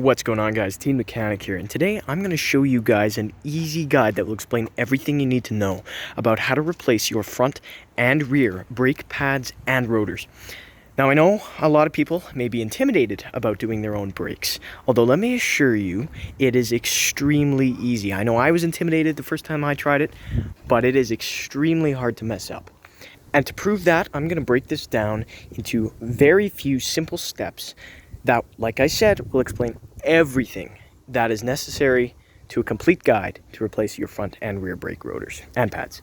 What's going on, guys? Team Mechanic here, and today I'm going to show you guys an easy guide that will explain everything you need to know about how to replace your front and rear brake pads and rotors. Now, I know a lot of people may be intimidated about doing their own brakes, although let me assure you, it is extremely easy. I know I was intimidated the first time I tried it, but it is extremely hard to mess up. And to prove that, I'm going to break this down into very few simple steps that, like I said, will explain everything that is necessary to a complete guide to replace your front and rear brake rotors and pads.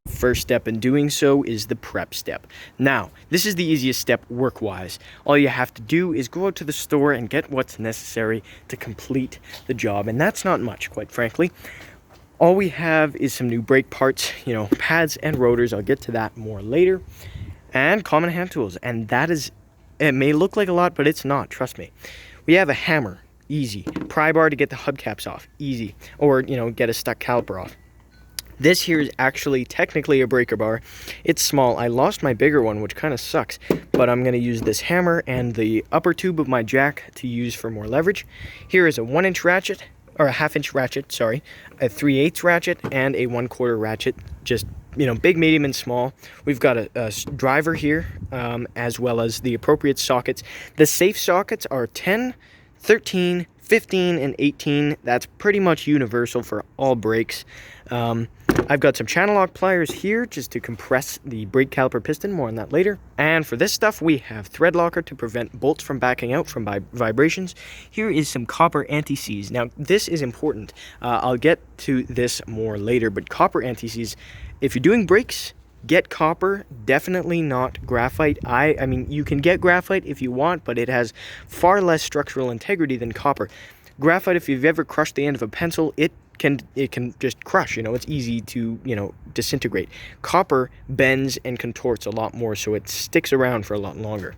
First step in doing so is the prep step. Now, this is the easiest step work-wise. All you have to do is go out to the store and get what's necessary to complete the job, and that's not much, quite frankly. All we have is some new brake parts, pads and rotors. I'll get to that more later. And common hand tools, and that is, it may look like a lot, but it's not, trust me. We have a hammer, easy. Pry bar to get the hubcaps off, easy. Or, get a stuck caliper off. This here is actually technically a breaker bar. It's small. I lost my bigger one, which kind of sucks, but I'm going to use this hammer and the upper tube of my jack to use for more leverage. Here is a 1-inch ratchet, or a 1/2-inch ratchet, sorry, a 3/8 ratchet, and a 1/4 ratchet, just big, medium, and small. We've got a driver here, as well as the appropriate sockets. The safe sockets are 10, 13, 15, and 18. That's pretty much universal for all brakes. I've got some channel lock pliers here just to compress the brake caliper piston. More on that later. And for this stuff, we have thread locker to prevent bolts from backing out from vibrations. Here is some copper anti-seize. Now, this is important. I'll get to this more later, but copper anti-seize, if you're doing brakes, get copper, definitely not graphite. I mean, you can get graphite if you want, but it has far less structural integrity than copper. Graphite, if you've ever crushed the end of a pencil, it can just crush, it's easy to, disintegrate. Copper bends and contorts a lot more, so it sticks around for a lot longer.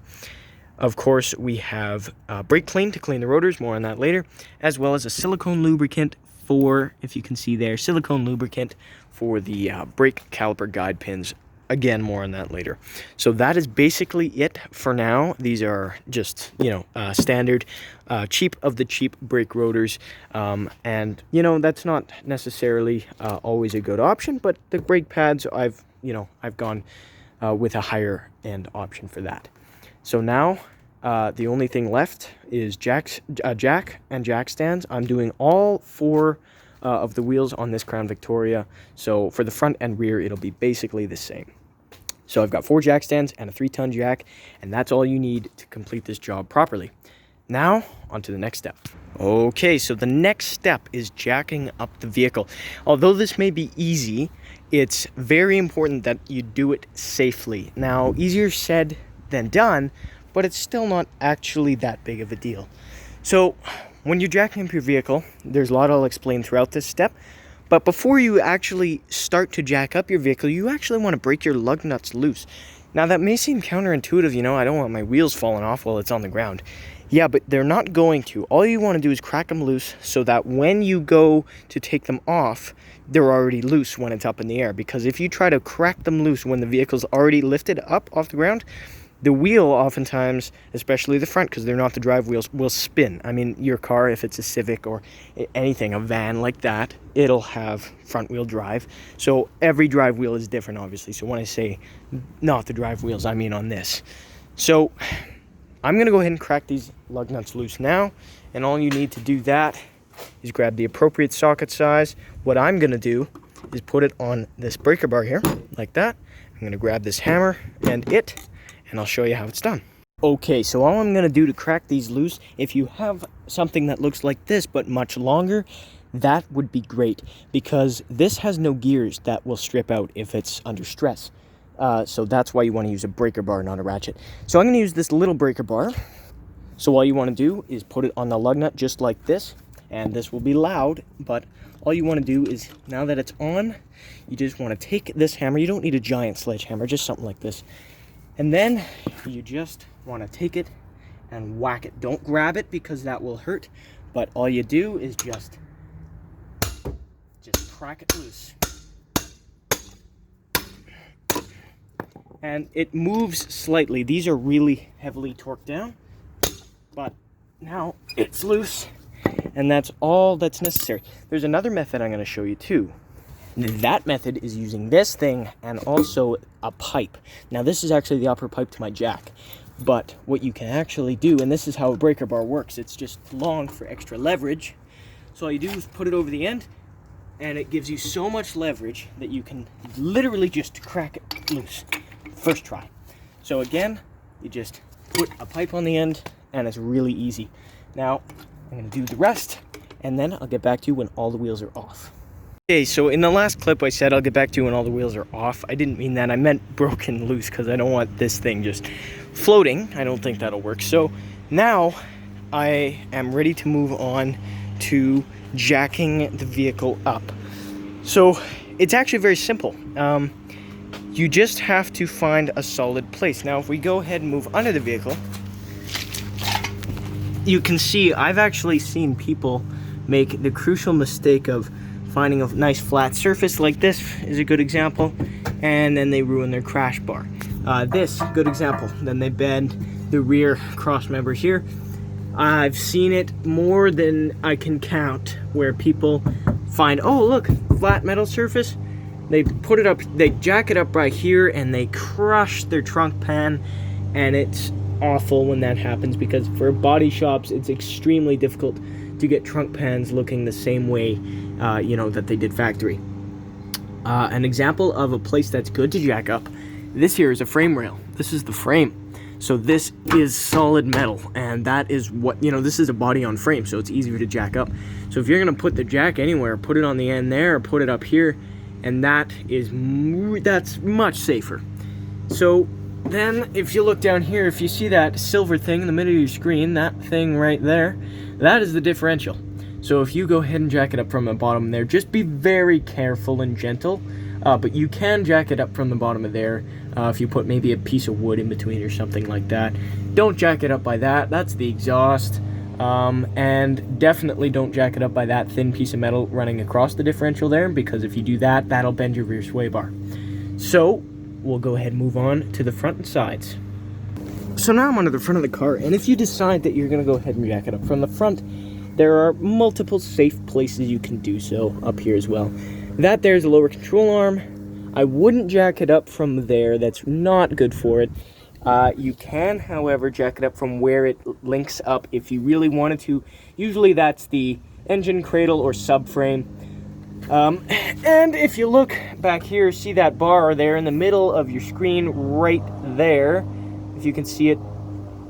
Of course, we have brake clean to clean the rotors, more on that later, as well as a silicone lubricant for, if you can see there, silicone lubricant for the brake caliper guide pins. Again, more on that later. So that is basically it for now. These are just, standard, cheap of the cheap brake rotors. And, that's not necessarily always a good option, but the brake pads, I've gone with a higher end option for that. So now, the only thing left is jack and jack stands. I'm doing all four of the wheels on this Crown Victoria. So for the front and rear, it'll be basically the same. So I've got 4 jack stands and a 3-ton jack, and that's all you need to complete this job properly. Now, on to the next step. Okay, so the next step is jacking up the vehicle. Although this may be easy, it's very important that you do it safely. Now, easier said than done, but it's still not actually that big of a deal. So, when you're jacking up your vehicle, there's a lot I'll explain throughout this step. But before you actually start to jack up your vehicle, you actually want to break your lug nuts loose. Now, that may seem counterintuitive, I don't want my wheels falling off while it's on the ground. Yeah, but they're not going to. All you want to do is crack them loose so that when you go to take them off, they're already loose when it's up in the air. Because if you try to crack them loose when the vehicle's already lifted up off the ground, the wheel oftentimes, especially the front, because they're not the drive wheels, will spin. I mean, your car, if it's a Civic or anything, a van like that, it'll have front wheel drive. So every drive wheel is different, obviously. So when I say not the drive wheels, I mean on this. So I'm going to go ahead and crack these lug nuts loose now. And all you need to do that is grab the appropriate socket size. What I'm going to do is put it on this breaker bar here, like that. I'm going to grab this hammer and I'll show you how it's done. Okay, so all I'm going to do to crack these loose, if you have something that looks like this but much longer, that would be great, because this has no gears that will strip out if it's under stress. So that's why you want to use a breaker bar, not a ratchet. So I'm going to use this little breaker bar. So all you want to do is put it on the lug nut just like this, and this will be loud, but all you want to do is, now that it's on, you just want to take this hammer. You don't need a giant sledgehammer, just something like this. And then you just want to take it and whack it. Don't grab it because that will hurt, but all you do is just crack it loose. And it moves slightly. These are really heavily torqued down, but now it's loose, and that's all that's necessary. There's another method I'm going to show you too. That method is using this thing and also a pipe. Now this is actually the upper pipe to my jack, but what you can actually do, and this is how a breaker bar works, it's just long for extra leverage. So all you do is put it over the end, and it gives you so much leverage that you can literally just crack it loose first try. So again, you just put a pipe on the end, and it's really easy. Now I'm going to do the rest, and then I'll get back to you when all the wheels are off. Okay, so in the last clip I said I'll get back to you when all the wheels are off. I didn't mean that. I meant broken loose, because I don't want this thing just floating. I don't think that'll work. So now I am ready to move on to jacking the vehicle up. So it's actually very simple. You just have to find a solid place. Now if we go ahead and move under the vehicle, you can see I've actually seen people make the crucial mistake of finding a nice flat surface, like this is a good example, and then they ruin their crash bar. This, good example. Then they bend the rear cross member here. I've seen it more than I can count where people find, oh look, flat metal surface. They put it up, they jack it up right here, and they crush their trunk pan, and it's awful when that happens, because for body shops it's extremely difficult to get trunk pans looking the same way that they did factory. An example of a place that's good to jack up, this here is a frame rail. This is the frame. So this is solid metal, and that is what, this is a body on frame, so it's easier to jack up. So if you're gonna put the jack anywhere, put it on the end there, or put it up here, and that's much safer. So then if you look down here, if you see that silver thing in the middle of your screen, that thing right there, that is the differential. So if you go ahead and jack it up from the bottom there, just be very careful and gentle, but you can jack it up from the bottom of there if you put maybe a piece of wood in between or something like that. Don't jack it up by that, that's the exhaust, and definitely don't jack it up by that thin piece of metal running across the differential there, because if you do that, that'll bend your rear sway bar. So we'll go ahead and move on to the front and sides. So now I'm under the front of the car, and if you decide that you're going to go ahead and jack it up from the front, there are multiple safe places you can do so up here as well. That there's a lower control arm. I wouldn't jack it up from there, that's not good for it. You can, however, jack it up from where it links up if you really wanted to. Usually that's the engine cradle or subframe. And if you look back here, see that bar there in the middle of your screen right there, if you can see it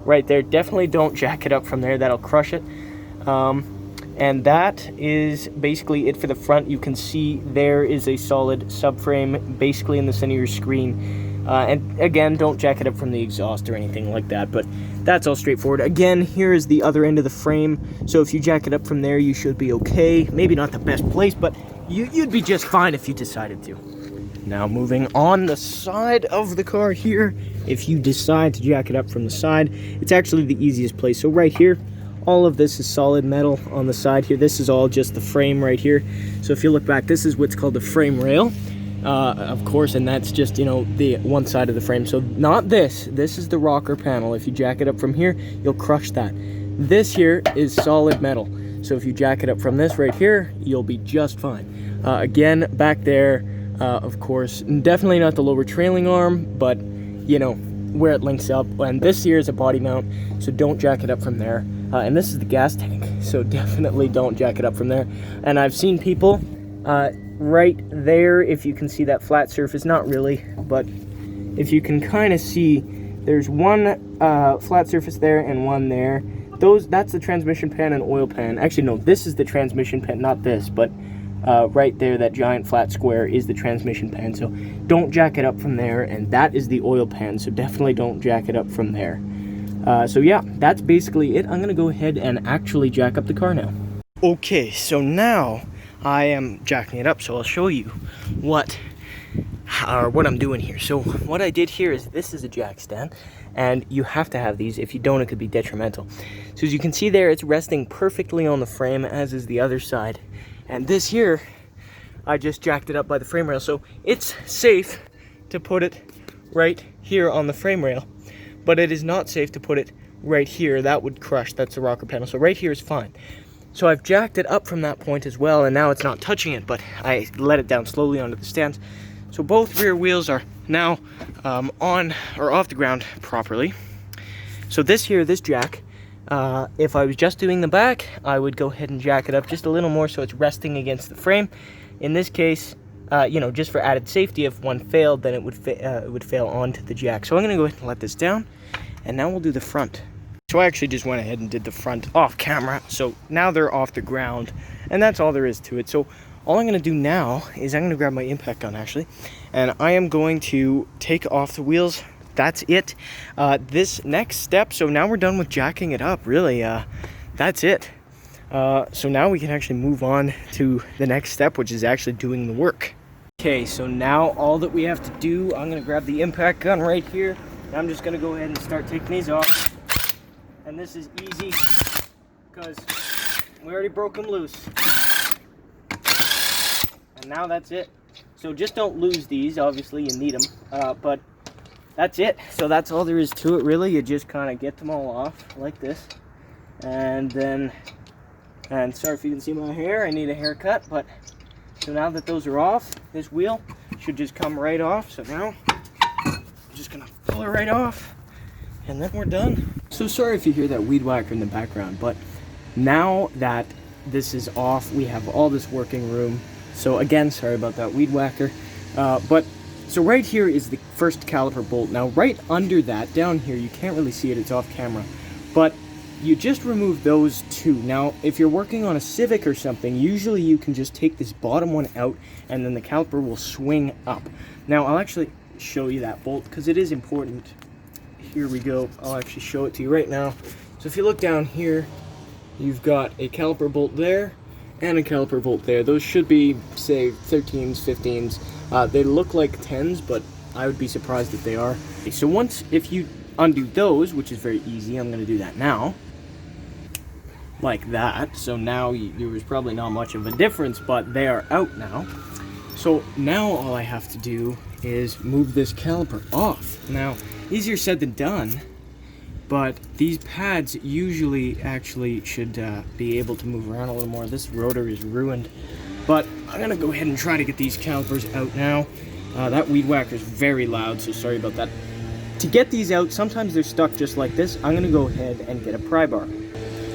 right there, definitely don't jack it up from there, that'll crush it. And that is basically it for the front. You can see there is a solid subframe basically in the center of your screen. And again, don't jack it up from the exhaust or anything like that, but that's all straightforward. Again, here is the other end of the frame, so if you jack it up from there, you should be okay. Maybe not the best place, but you'd be just fine if you decided to. Now moving on the side of the car here, if you decide to jack it up from the side, it's actually the easiest place. So right here, all of this is solid metal on the side here. This is all just the frame right here. So if you look back, this is what's called the frame rail, of course, and that's just, the one side of the frame. So not this. This is the rocker panel. If you jack it up from here, you'll crush that. This here is solid metal. So if you jack it up from this right here, you'll be just fine. Again, back there, of course, definitely not the lower trailing arm, but, where it links up. And this here is a body mount, so don't jack it up from there. And this is the gas tank, so definitely don't jack it up from there. And I've seen people right there, if you can see that flat surface, not really, but if you can kind of see, there's one flat surface there and one there. That's the transmission pan and oil pan. Actually, no, this is the transmission pan, not this, but right there, that giant flat square is the transmission pan. So don't jack it up from there, and that is the oil pan, so definitely don't jack it up from there. So yeah, that's basically it. I'm gonna go ahead and actually jack up the car now. Okay, so now I am jacking it up, so I'll show you what I'm doing here. So what I did here is, this is a jack stand, and you have to have these. If you don't, it could be detrimental. So as you can see there, it's resting perfectly on the frame, as is the other side. And this here, I just jacked it up by the frame rail, so it's safe to put it right here on the frame rail, but it is not safe to put it right here, that would crush. That's the rocker panel. So right here is fine. So I've jacked it up from that point as well, and now it's not touching it, but I let it down slowly onto the stands. So both rear wheels are now on or off the ground properly. So this jack, if I was just doing the back, I would go ahead and jack it up just a little more so it's resting against the frame. In this case, you know, just for added safety, if one failed, then it would fail onto the jack. So I'm gonna go ahead and let this down, and now we'll do the front. So I actually just went ahead and did the front off camera. So now they're off the ground, and that's all there is to it. So all I'm gonna do now is I'm gonna grab my impact gun actually, and I am going to take off the wheels. That's it. This next step, so now we're done with jacking it up, really. That's it. So now we can actually move on to the next step, which is actually doing the work. Okay, so now all that we have to do, I'm gonna grab the impact gun right here. I'm just gonna go ahead and start taking these off. And this is easy because we already broke them loose. And now that's it. So just don't lose these, obviously you need them, but that's it. So that's all there is to it really. You just kind of get them all off like this. And then, and sorry if you can see my hair, I need a haircut, but so now that those are off, this wheel should just come right off. So now I'm just gonna pull it right off, and then we're done. So sorry if you hear that weed whacker in the background, but now that this is off, we have all this working room. So again, sorry about that weed whacker. But so right here is the first caliper bolt. Now right under that, down here, you can't really see it, it's off camera, but you just remove those two. Now, if you're working on a Civic or something, usually you can just take this bottom one out and then the caliper will swing up. Now, I'll actually show you that bolt because it is important. Here we go. I'll actually show it to you right now. So if you look down here, you've got a caliper bolt there and a caliper bolt there. Those should be, say, 13s, 15s. They look like 10s, but I would be surprised if they are. So once, if you undo those, which is very easy, I'm going to do that now. Like that. So now there was probably not much of a difference, but they are out now. So now all I have to do is move this caliper off. Now, easier said than done, but these pads usually actually should be able to move around a little more. This rotor is ruined, but I'm gonna go ahead and try to get these calipers out now. That weed whacker is very loud, so sorry about that. To get these out, sometimes they're stuck just like this. I'm gonna go ahead and get a pry bar.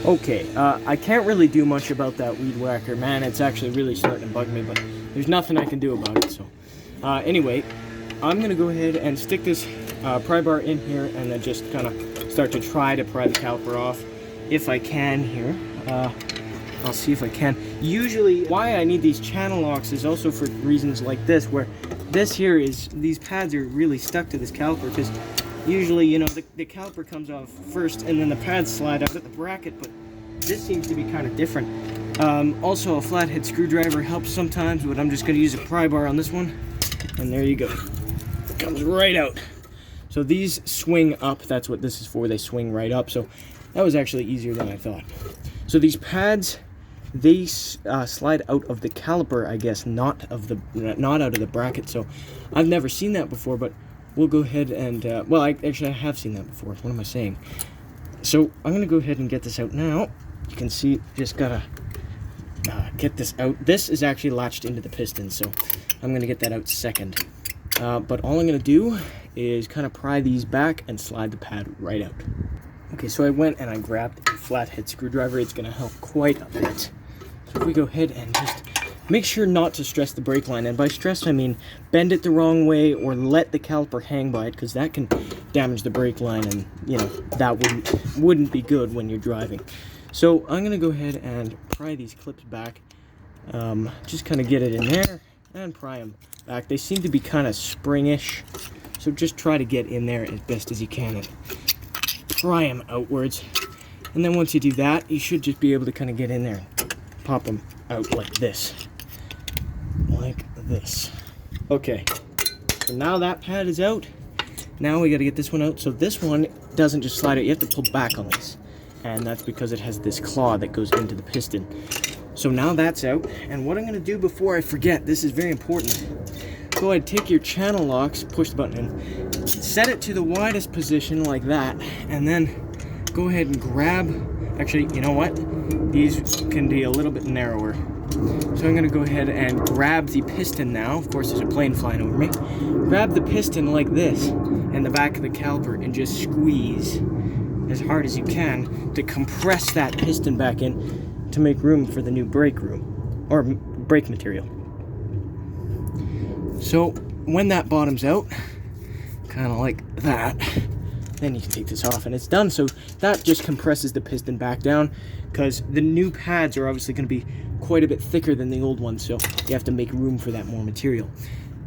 Okay, I can't really do much about that weed whacker, man. It's actually really starting to bug me, but there's nothing I can do about it. So anyway, I'm gonna go ahead and stick this pry bar in here and then just kind of start to try to pry the caliper off if I can here. I'll see if I can. Usually why I need these channel locks is also for reasons like this, where this here is, these pads are really stuck to this caliper, because usually, you know, the caliper comes off first and then the pads slide out of the bracket, but this seems to be kind of different. Also, a flathead screwdriver helps sometimes, but I'm just going to use a pry bar on this one, and there you go. It comes right out. So these swing up, that's what this is for, they swing right up, so that was actually easier than I thought. So these pads, they slide out of the caliper, I guess, not out of the bracket, so I've never seen that before, but we'll go ahead and, well, I have seen that before. What am I saying? So I'm going to go ahead and get this out now. You can see, just gotta get this out. This is actually latched into the piston, so I'm going to get that out second. But all I'm going to do is kind of pry these back and slide the pad right out. Okay, so I went and I grabbed a flathead screwdriver. It's going to help quite a bit. So if we go ahead and just make sure not to stress the brake line, and by stress I mean bend it the wrong way or let the caliper hang by it, because that can damage the brake line, and you know that wouldn't be good when you're driving. So I'm gonna go ahead and pry these clips back, just kind of get it in there and pry them back. They seem to be kind of springish, so just try to get in there as best as you can and pry them outwards. And then once you do that, you should just be able to kind of get in there and pop them out like this. Like this. Okay, so now that pad is out. Now we got to get this one out. So this one doesn't just slide out, you have to pull back on this, and that's because it has this claw that goes into the piston. So now that's out, and what I'm going to do before I forget, this is very important, go ahead, take your channel locks, push the button in, set it to the widest position like that, and then go ahead and grab, actually, you know what? These can be a little bit narrower. So I'm gonna go ahead and grab the piston now. Of course, there's a plane flying over me. Grab the piston like this and the back of the caliper and just squeeze as hard as you can to compress that piston back in to make room for the new brake room, or brake material. So when that bottoms out, kind of like that, then you can take this off and it's done. So that just compresses the piston back down, because the new pads are obviously going to be quite a bit thicker than the old ones, so you have to make room for that more material.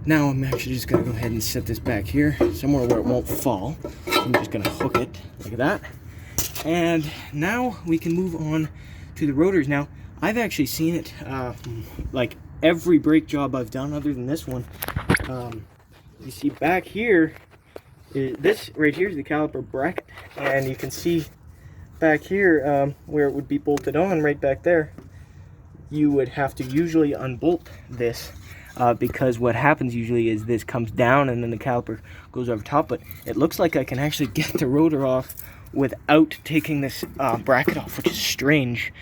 Now I'm actually just going to go ahead and set this back here somewhere where it won't fall. I'm just going to hook it like that, and now we can move on to the rotors. Now I've actually seen it like every brake job I've done other than this one. You see back here, this right here is the caliper bracket, and you can see back here where it would be bolted on right back there. You would have to usually unbolt this because what happens usually is this comes down and then the caliper goes over top, but it looks like I can actually get the rotor off without taking this bracket off, which is strange.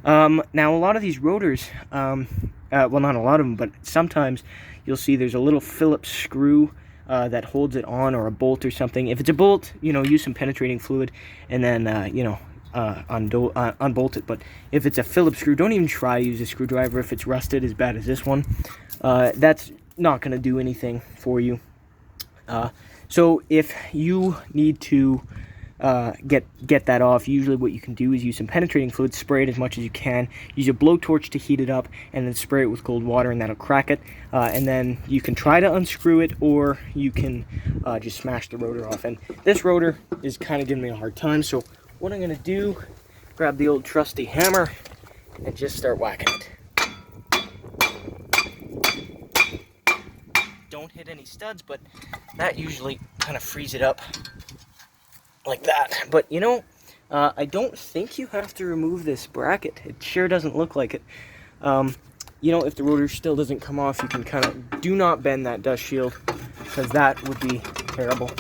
Now a lot of these rotors, well, not a lot of them, but sometimes you'll see there's a little Phillips screw that holds it on, or a bolt or something. If it's a bolt, you know, use some penetrating fluid and then you know, unbolt it. But if it's a Phillips screw, don't even try to use a screwdriver if it's rusted as bad as this one. That's not going to do anything for you. So if you need to get that off, usually what you can do is use some penetrating fluid, spray it as much as you can, use a blowtorch to heat it up, and then spray it with cold water, and that'll crack it. And then you can try to unscrew it, or you can just smash the rotor off. And this rotor is kind of giving me a hard time, so what I'm going to do, grab the old trusty hammer and just start whacking it. Don't hit any studs, but that usually kind of frees it up like that. But you know, I don't think you have to remove this bracket. It sure doesn't look like it. You know, if the rotor still doesn't come off, you can kind of, do not bend that dust shield, because that would be terrible.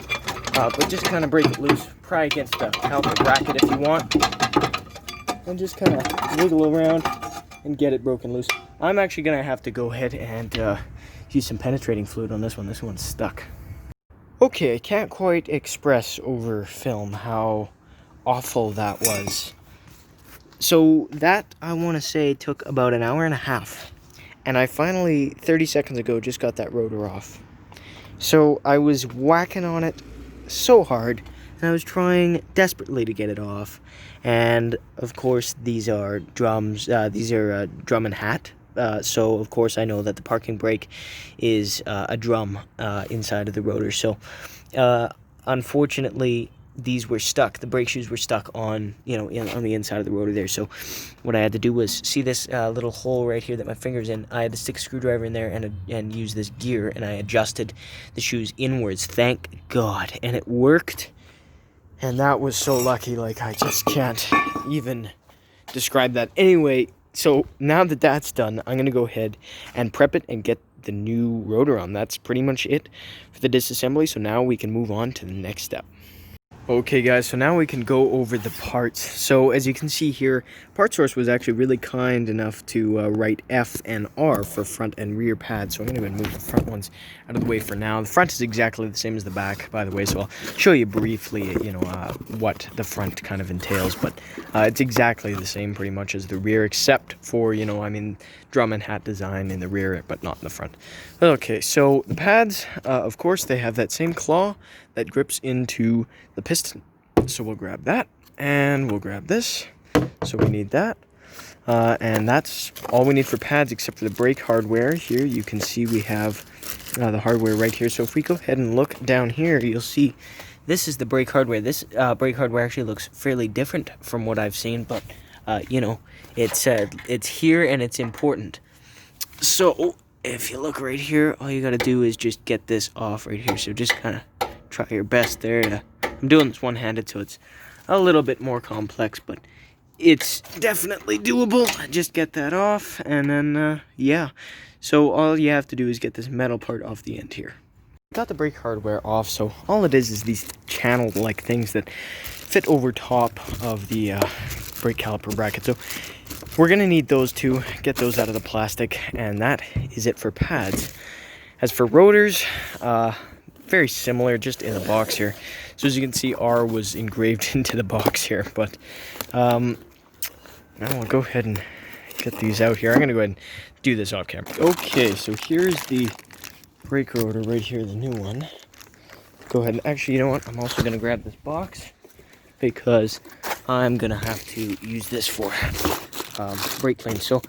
But just kind of break it loose, pry against the caliper bracket if you want, and just kind of wiggle around and get it broken loose. I'm actually going to have to go ahead and use some penetrating fluid on this one. This one's stuck. Okay, I can't quite express over film how awful that was. So that, I want to say, took about an hour and a half. And I finally, 30 seconds ago, just got that rotor off. So I was whacking on it so hard, and I was trying desperately to get it off. And of course, these are drums. These are drum and hat. So of course I know that the parking brake is a drum inside of the rotor. So unfortunately, these were stuck. The brake shoes were stuck on, you know, on the inside of the rotor there. So what I had to do was, see this little hole right here that my finger's in. I had to stick a screwdriver in there and use this gear, and I adjusted the shoes inwards. Thank God, and it worked. And that was so lucky. Like, I just can't even describe that. Anyway, so now that that's done, I'm gonna go ahead and prep it and get the new rotor on. That's pretty much it for the disassembly. So now we can move on to the next step. Okay guys, so now we can go over the parts. So as you can see here, PartSource was actually really kind enough to write F and R for front and rear pads. So I'm going to go and move the front ones out of the way for now. The front is exactly the same as the back, by the way, so I'll show you briefly, you know, what the front kind of entails. But it's exactly the same pretty much as the rear, except for, you know, I mean, drum and hat design in the rear, but not in the front. Okay, so the pads, of course, they have that same claw that grips into the piston. So we'll grab that, and we'll grab this. So we need that. And that's all we need for pads, except for the brake hardware. Here you can see we have the hardware right here. So if we go ahead and look down here, you'll see this is the brake hardware. This brake hardware actually looks fairly different from what I've seen, but you know, it's here and it's important. So if you look right here, all you got to do is just get this off right here. So just kind of try your best there. I'm doing this one-handed, so it's a little bit more complex, but it's definitely doable. Just get that off, and then, yeah. So all you have to do is get this metal part off the end here. Got the brake hardware off, so all it is these channel-like things that fit over top of the brake caliper bracket. So we're gonna need those to get those out of the plastic, and that is it for pads. As for rotors, very similar, just in the box here. So as you can see, R was engraved into the box here, but now we'll go ahead and get these out here. I'm gonna go ahead and do this off camera. Okay, so here's the brake rotor right here, the new one. Go ahead and actually, you know what? I'm also gonna grab this box because I'm gonna have to use this for brake clean. So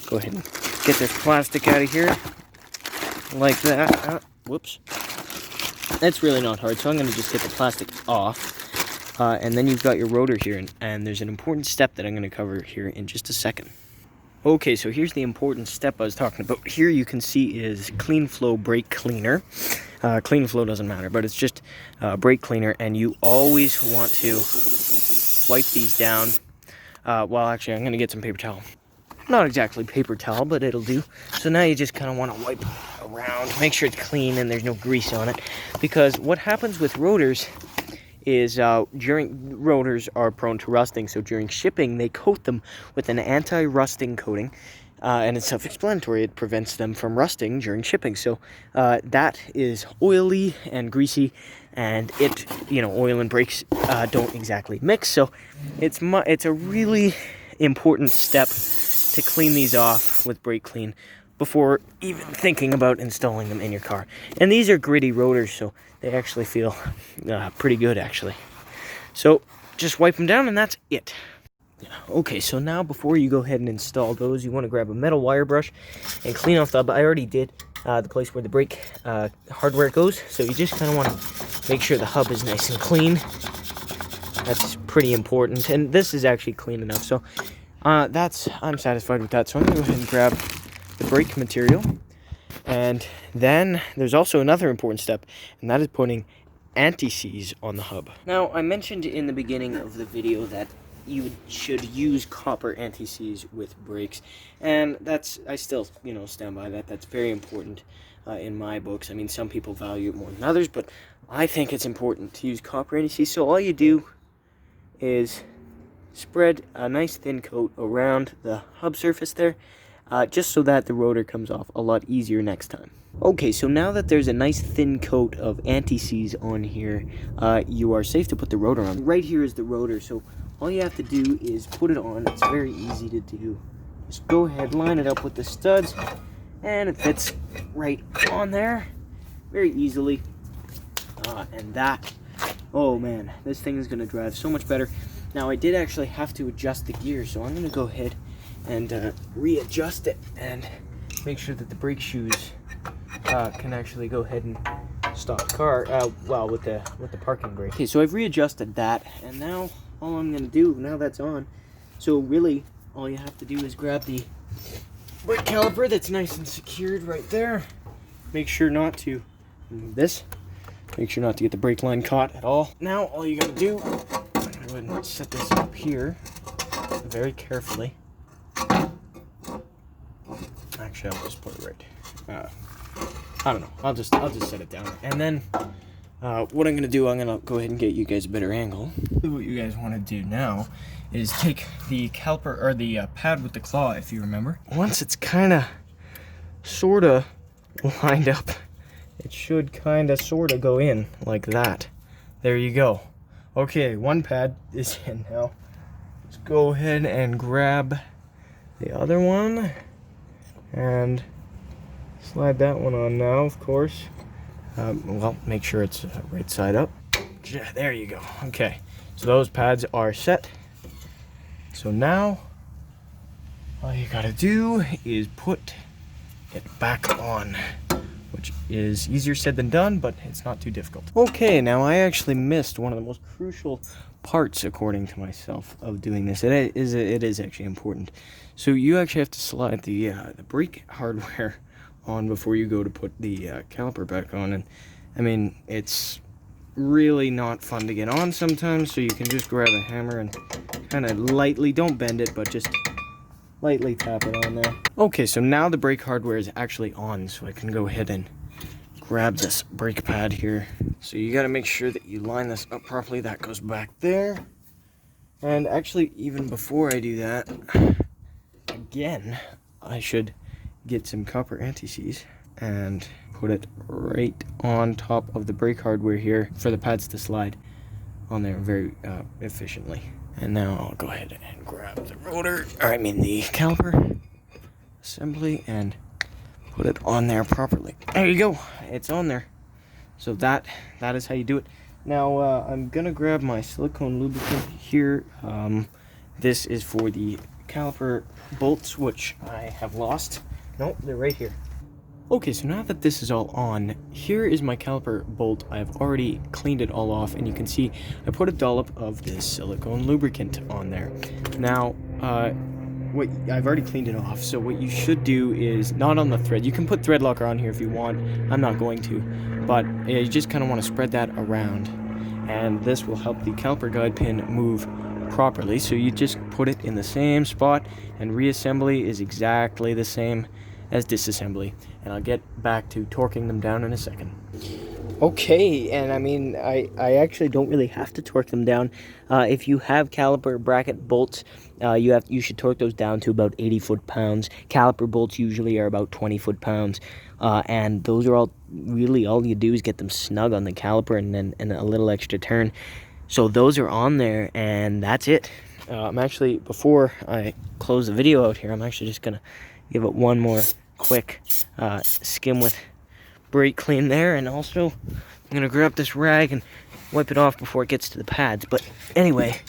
go ahead and get this plastic out of here like that. Whoops. That's really not hard, so I'm gonna just get the plastic off. And then you've got your rotor here, and there's an important step that I'm gonna cover here in just a second. Okay, so here's the important step I was talking about. Here you can see is Clean Flow brake cleaner. Clean Flow doesn't matter, but it's just brake cleaner, and you always want to wipe these down. Well, actually, I'm going to get some paper towel. Not exactly paper towel, but it'll do. So now you just kind of want to wipe around, make sure it's clean and there's no grease on it. Because what happens with rotors is rotors are prone to rusting, so during shipping they coat them with an anti-rusting coating, and it's self-explanatory. It prevents them from rusting during shipping. So that is oily and greasy, and oil and brakes don't exactly mix. So it's a really important step to clean these off with brake clean before even thinking about installing them in your car. And these are gritty rotors, so they actually feel pretty good, actually. So just wipe them down, and that's it. Okay, so now before you go ahead and install those, you want to grab a metal wire brush and clean off the hub. I already did the place where the brake hardware goes, so you just kind of want to make sure the hub is nice and clean. That's pretty important, and this is actually clean enough, so I'm satisfied with that. So I'm going to go ahead and grab the brake material, and then there's also another important step, and that is putting anti-seize on the hub. Now, I mentioned in the beginning of the video that you should use copper anti-seize with brakes, and I still stand by that. That's very important in my books. I mean, some people value it more than others, but I think it's important to use copper anti-seize. So all you do is spread a nice thin coat around the hub surface there, just so that the rotor comes off a lot easier next time. Okay, so now that there's a nice thin coat of anti-seize on here, you are safe to put the rotor on. Right here is the rotor, so all you have to do is put it on. It's very easy to do. Just go ahead, line it up with the studs, and it fits right on there very easily. And that, oh man, this thing is going to drive so much better. Now, I did actually have to adjust the gear, so I'm going to go ahead and readjust it and make sure that the brake shoes can actually go ahead and stop the car, with the parking brake. Okay, so I've readjusted that, and now all I'm going to do, now that's on, so really all you have to do is grab the brake caliper that's nice and secured right there. Make sure not to move this. Make sure not to get the brake line caught at all. Now all you got to do, go ahead and set this up here very carefully. Actually, I'll just put it right. I don't know. I'll just set it down. And then what I'm gonna do, I'm gonna go ahead and get you guys a better angle. What you guys want to do now is take the caliper or the pad with the claw, if you remember. Once it's kind of, sort of lined up, it should kind of, sort of go in like that. There you go. Okay, one pad is in now. Let's go ahead and grab the other one and slide that one on now, of course. Well, make sure it's right side up. There you go. Okay, so those pads are set. So now all you gotta do is put it back on, which is easier said than done, but it's not too difficult. Okay, now I actually missed one of the most crucial parts, according to myself, of doing this. It is actually important. So you actually have to slide the brake hardware on before you go to put the caliper back on. And I mean, it's really not fun to get on sometimes, so you can just grab a hammer and kind of lightly, don't bend it, but just lightly tap it on there. Okay, so now the brake hardware is actually on, so I can go ahead and grab this brake pad here. So you got to make sure that you line this up properly. That goes back there. And actually, even before I do that, again, I should get some copper anti-seize and put it right on top of the brake hardware here for the pads to slide on there very efficiently. And now I'll go ahead and grab the rotor, or I mean the caliper assembly, and put it on there properly. There you go, it's on there. So that is how you do it. Now I'm gonna grab my silicone lubricant here. This is for the caliper bolts, which I have lost. Nope, they're right here. Okay, so now that this is all on, here is my caliper bolt. I've already cleaned it all off, and you can see I put a dollop of this silicone lubricant on there. Now, I've already cleaned it off, so what you should do is, not on the thread, you can put thread locker on here if you want, I'm not going to, but you just kind of want to spread that around, and this will help the caliper guide pin move properly. So you just put it in the same spot, and reassembly is exactly the same as disassembly, and I'll get back to torquing them down in a second. Okay, and I mean, I actually don't really have to torque them down. If you have caliper bracket bolts, you should torque those down to about 80 foot-pounds. Caliper bolts usually are about 20 foot-pounds, and those are all you do is get them snug on the caliper and a little extra turn. So those are on there, and that's it. I'm actually, before I close the video out here, I'm actually just gonna give it one more quick skim with brake clean there, and also I'm gonna grab this rag and wipe it off before it gets to the pads. But anyway,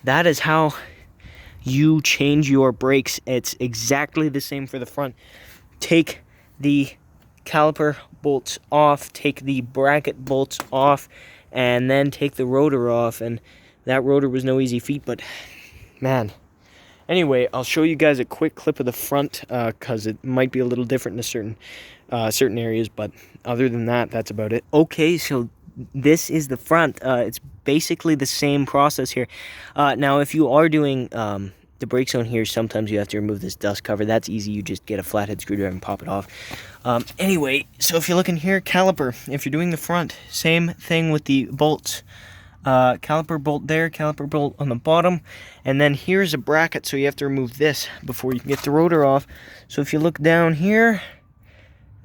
that is how you change your brakes. It's exactly the same for the front. Take the caliper bolts off, take the bracket bolts off, and then take the rotor off. And that rotor was no easy feat, but man. Anyway, I'll show you guys a quick clip of the front, because it might be a little different in certain areas, but other than that, that's about it. Okay, so this is the front. It's basically the same process here. Now, if you are doing the brake zone here, sometimes you have to remove this dust cover. That's easy. You just get a flathead screwdriver and pop it off. Anyway, so if you look in here, caliper. If you're doing the front, same thing with the bolts. Caliper bolt there, caliper bolt on the bottom, and then here's a bracket, so you have to remove this before you can get the rotor off. So if you look down here,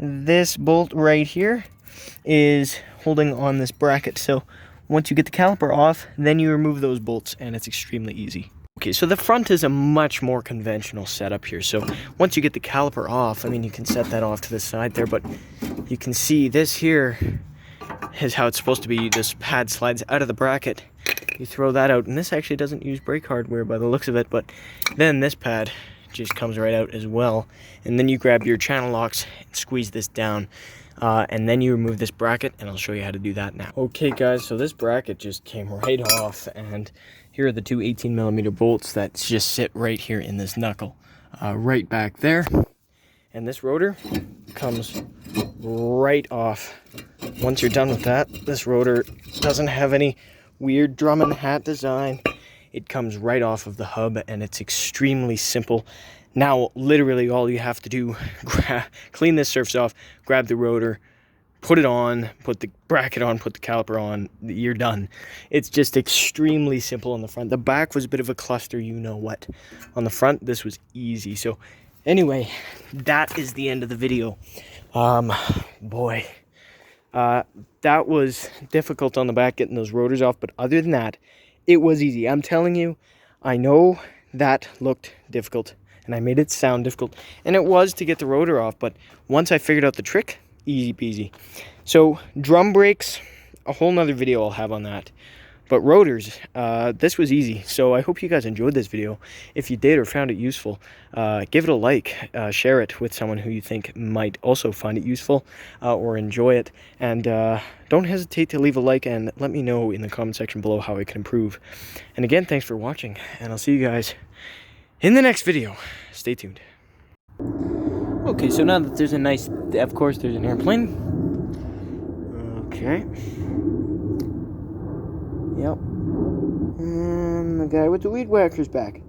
this bolt right here is holding on this bracket. So once you get the caliper off, then you remove those bolts, and it's extremely easy. Okay, so the front is a much more conventional setup here. So once you get the caliper off, I mean, you can set that off to the side there, but you can see this here is how it's supposed to be. This pad slides out of the bracket. You throw that out, and this actually doesn't use brake hardware by the looks of it, but then this pad just comes right out as well. And then you grab your channel locks and squeeze this down, and then you remove this bracket, and I'll show you how to do that now. Okay guys, so this bracket just came right off, and here are the two 18mm bolts that just sit right here in this knuckle, right back there. And this rotor comes right off. Once you're done with that, this rotor doesn't have any weird drum and hat design. It comes right off of the hub, and it's extremely simple. Now, literally all you have to do, clean this surface off, grab the rotor, put it on, put the bracket on, put the caliper on, you're done. It's just extremely simple on the front. The back was a bit of a cluster, you know what. On the front, this was easy. So anyway, that is the end of the video. Boy, that was difficult on the back, getting those rotors off, but other than that, it was easy. I'm telling you, I know that looked difficult, and I made it sound difficult, and it was to get the rotor off, but once I figured out the trick, easy peasy. So, drum brakes, a whole nother video I'll have on that. But rotors, this was easy. So I hope you guys enjoyed this video. If you did or found it useful, give it a like, share it with someone who you think might also find it useful or enjoy it. And don't hesitate to leave a like and let me know in the comment section below how I can improve. And again, thanks for watching, and I'll see you guys in the next video. Stay tuned. Okay, so now that there's a nice, of course there's an airplane. Okay. Yep. And the guy with the weed whacker's back.